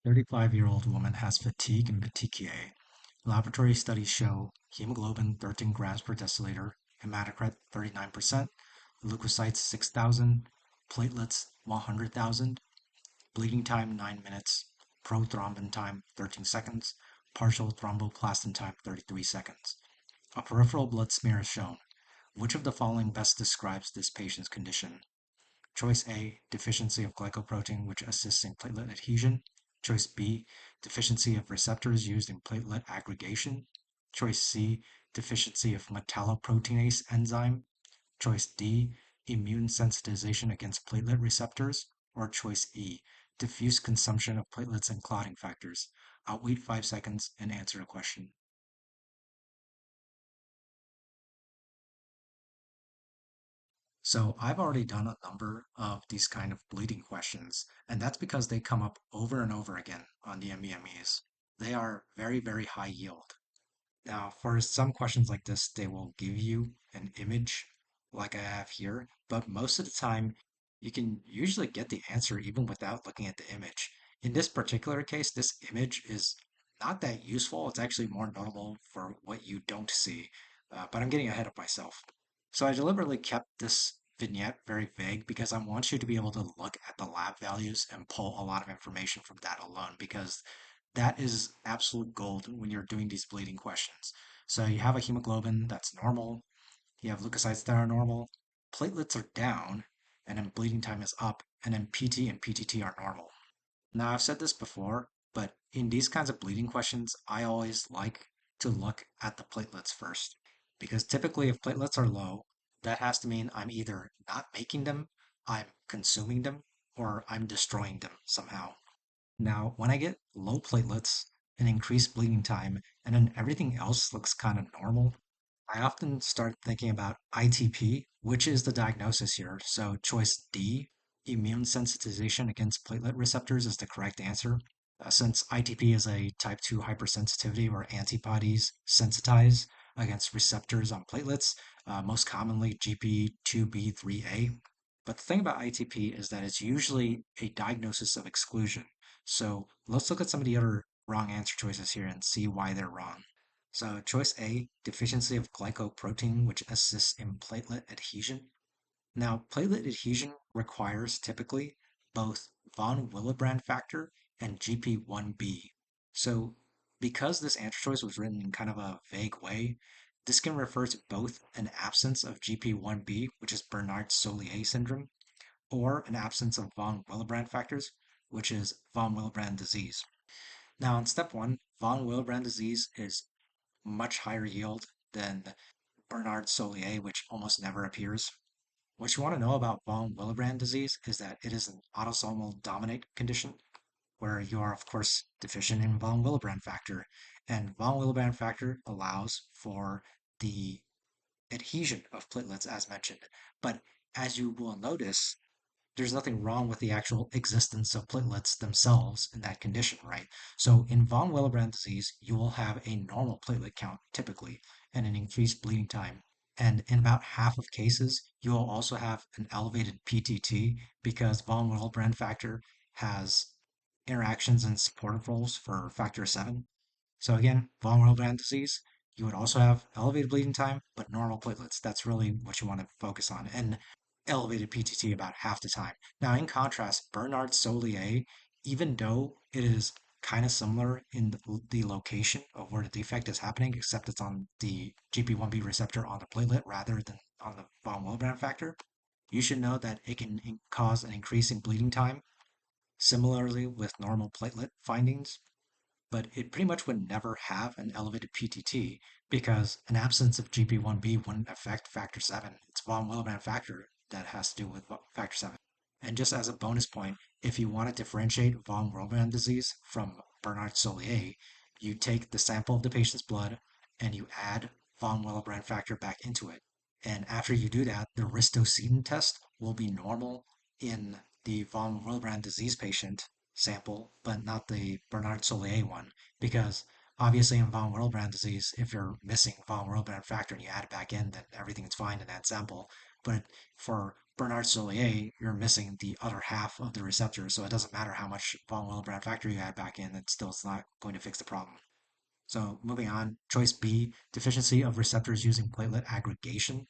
35-year-old woman has fatigue and petechiae. Laboratory studies show hemoglobin 13 grams per deciliter, hematocrit 39%, leukocytes 6,000, platelets 100,000, bleeding time 9 minutes, prothrombin time 13 seconds, partial thromboplastin time 33 seconds. A peripheral blood smear is shown. Which of the following best describes this patient's condition? Choice A, deficiency of glycoprotein, which assists in platelet adhesion. Choice B, deficiency of receptors used in platelet aggregation. Choice C, deficiency of metalloproteinase enzyme. Choice D, immune sensitization against platelet receptors. Or choice E, diffuse consumption of platelets and clotting factors. I'll wait 5 seconds and answer the question. So I've already done a number of these kind of bleeding questions, and that's because they come up over and over again on the MBMEs. They are very, very high yield. Now, for some questions like this, they will give you an image like I have here, but most of the time, you can usually get the answer even without looking at the image. In this particular case, this image is not that useful. It's actually more notable for what you don't see, but I'm getting ahead of myself. So I deliberately kept this vignette very vague because I want you to be able to look at the lab values and pull a lot of information from that alone because that is absolute gold when you're doing these bleeding questions. So you have a hemoglobin that's normal, you have leukocytes that are normal, platelets are down, and then bleeding time is up, and then PT and PTT are normal. Now, I've said this before, but in these kinds of bleeding questions, I always like to look at the platelets first. Because typically, if platelets are low, that has to mean I'm either not making them, I'm consuming them, or I'm destroying them somehow. Now, when I get low platelets and increased bleeding time, and then everything else looks kind of normal, I often start thinking about ITP, which is the diagnosis here. So, choice D, immune sensitization against platelet receptors, is the correct answer. Since ITP is a type 2 hypersensitivity where antibodies sensitize against receptors on platelets, most commonly GP2B3A. But the thing about ITP is that it's usually a diagnosis of exclusion. So let's look at some of the other wrong answer choices here and see why they're wrong. So choice A, deficiency of glycoprotein, which assists in platelet adhesion. Now, platelet adhesion requires typically both von Willebrand factor and GP1B. So, because this answer choice was written in kind of a vague way, this can refer to both an absence of GP1B, which is Bernard-Soulier syndrome, or an absence of von Willebrand factors, which is von Willebrand disease. Now, in step one, von Willebrand disease is much higher yield than Bernard-Soulier, which almost never appears. What you want to know about von Willebrand disease is that it is an autosomal dominant condition where you are, of course, deficient in von Willebrand factor. And von Willebrand factor allows for the adhesion of platelets, as mentioned. But as you will notice, there's nothing wrong with the actual existence of platelets themselves in that condition, right? So in von Willebrand disease, you will have a normal platelet count typically and an increased bleeding time. And in about half of cases, you will also have an elevated PTT because von Willebrand factor has interactions and supportive roles for factor 7. So again, von Willebrand disease, you would also have elevated bleeding time, but normal platelets. That's really what you want to focus on. And elevated PTT about half the time. Now, in contrast, Bernard Soulier, even though it is kind of similar in the location of where the defect is happening, except it's on the GP1B receptor on the platelet rather than on the von Willebrand factor, you should know that it can cause an increase in bleeding time, similarly with normal platelet findings, but it pretty much would never have an elevated PTT because an absence of GP1B wouldn't affect factor 7. It's von Willebrand factor that has to do with factor 7. And just as a bonus point, if you want to differentiate von Willebrand disease from Bernard Soulier, you take the sample of the patient's blood and you add von Willebrand factor back into it. And after you do that, the Risto test will be normal in the von Willebrand disease patient sample, but not the Bernard Soulier one, because obviously in von Willebrand disease, if you're missing von Willebrand factor and you add it back in, then everything is fine in that sample. But for Bernard Solier, you're missing the other half of the receptor, so it doesn't matter how much von Willebrand factor you add back in, it's still not going to fix the problem. So moving on, choice B, deficiency of receptors using platelet aggregation.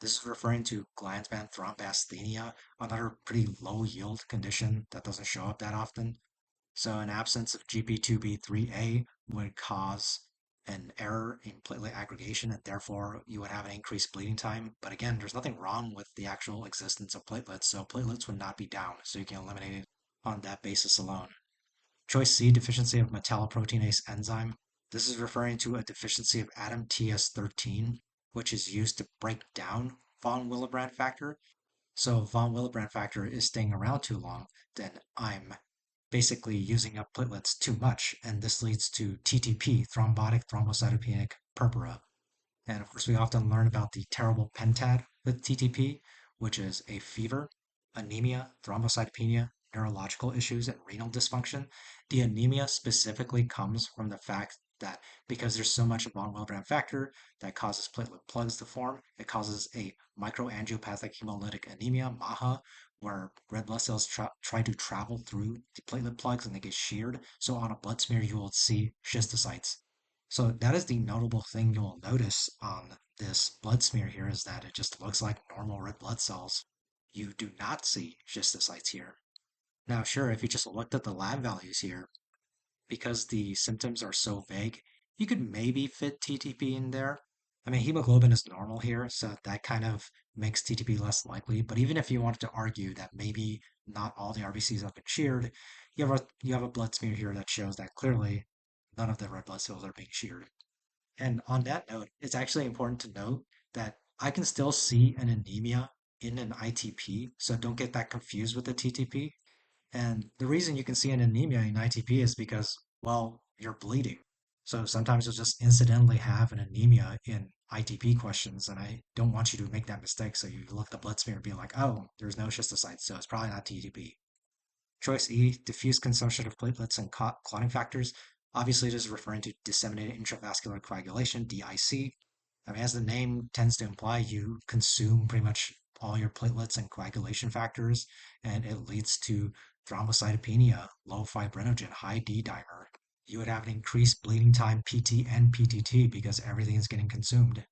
This is referring to Glanzmann thrombasthenia, another pretty low yield condition that doesn't show up that often. So an absence of GP2B3A would cause an error in platelet aggregation, and therefore you would have an increased bleeding time. But again, there's nothing wrong with the actual existence of platelets, so platelets would not be down, so you can eliminate it on that basis alone. Choice C, deficiency of metalloproteinase enzyme. This is referring to a deficiency of ADAM-TS13, which is used to break down von Willebrand factor. So if von Willebrand factor is staying around too long, then I'm basically using up platelets too much, and this leads to TTP, thrombotic thrombocytopenic purpura. And of course, we often learn about the terrible pentad with TTP, which is a fever, anemia, thrombocytopenia, neurological issues, and renal dysfunction. The anemia specifically comes from the fact that because there's so much von Willebrand factor that causes platelet plugs to form, it causes a microangiopathic hemolytic anemia, MAHA, where red blood cells try to travel through the platelet plugs and they get sheared. So on a blood smear, you will see schistocytes. So that is the notable thing you'll notice on this blood smear here is that it just looks like normal red blood cells. You do not see schistocytes here. Now, sure, if you just looked at the lab values here, because the symptoms are so vague, you could maybe fit TTP in there. I mean, hemoglobin is normal here, so that kind of makes TTP less likely. But even if you wanted to argue that maybe not all the RBCs have been sheared, you have a blood smear here that shows that clearly none of the red blood cells are being sheared. And on that note, it's actually important to note that I can still see an anemia in an ITP, so don't get that confused with the TTP. And the reason you can see an anemia in ITP is because, well, you're bleeding. So sometimes you'll just incidentally have an anemia in ITP questions, and I don't want you to make that mistake. So you look at the blood smear and be like, oh, there's no schistocytes, so it's probably not TTP. Choice E, diffuse consumption of platelets and clotting factors. Obviously, it is referring to disseminated intravascular coagulation, DIC. I mean, as the name tends to imply, you consume pretty much all your platelets and coagulation factors, and it leads to thrombocytopenia, low fibrinogen, high D dimer. You would have an increased bleeding time, PT and PTT, because everything is getting consumed.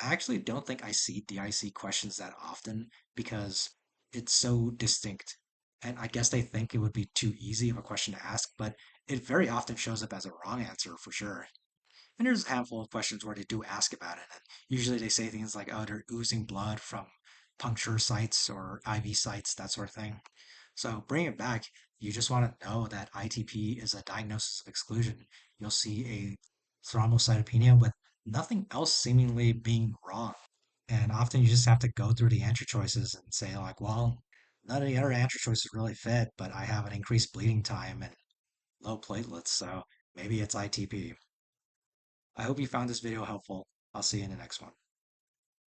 I actually don't think I see DIC questions that often because it's so distinct. And I guess they think it would be too easy of a question to ask, but it very often shows up as a wrong answer for sure. And there's a handful of questions where they do ask about it. And usually they say things like, oh, they're oozing blood from puncture sites or IV sites, that sort of thing. So bring it back. You just want to know that ITP is a diagnosis of exclusion. You'll see a thrombocytopenia with nothing else seemingly being wrong. And often you just have to go through the answer choices and say, like, well, none of the other answer choices really fit, but I have an increased bleeding time and low platelets, so maybe it's ITP. I hope you found this video helpful. I'll see you in the next one.